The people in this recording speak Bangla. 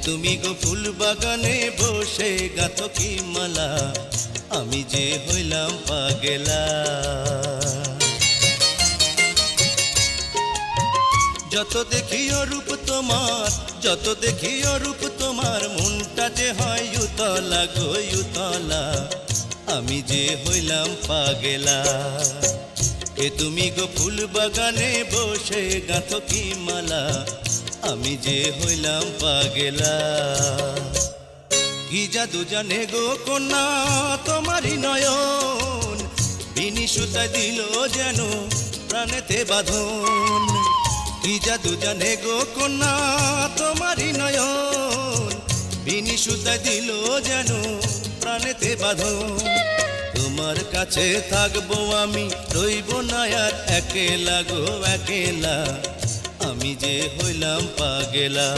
তুমি গো ফুল বাগানে বসে গাঁথো কি মালা, আমি যে হইলাম পাগেলা। যত দেখি অরূপ তোমার, যত দেখি অরূপ তোমার, মনটা যে হয় উতলা গো উতলা, আমি যে হইলাম পাগেলা। তুমি গো ফুল বাগানে বসে গাঁথো কি মালা, আমি যে হইলাম পাগেলা। কি জাদু জানে গো কন্যা তোমারই নয়ন, বিনি সুতা দিল যেন প্রাণেতে বাঁধন। কি জাদু জানে গো কন্যা তোমারই নয়ন, বিনি সুতা দিল যেন প্রাণেতে বাঁধন। তোমার কাছে থাকবো আমি, রইব না আর একেলা গো একেলা, আমি যে হইলাম পাগেলা।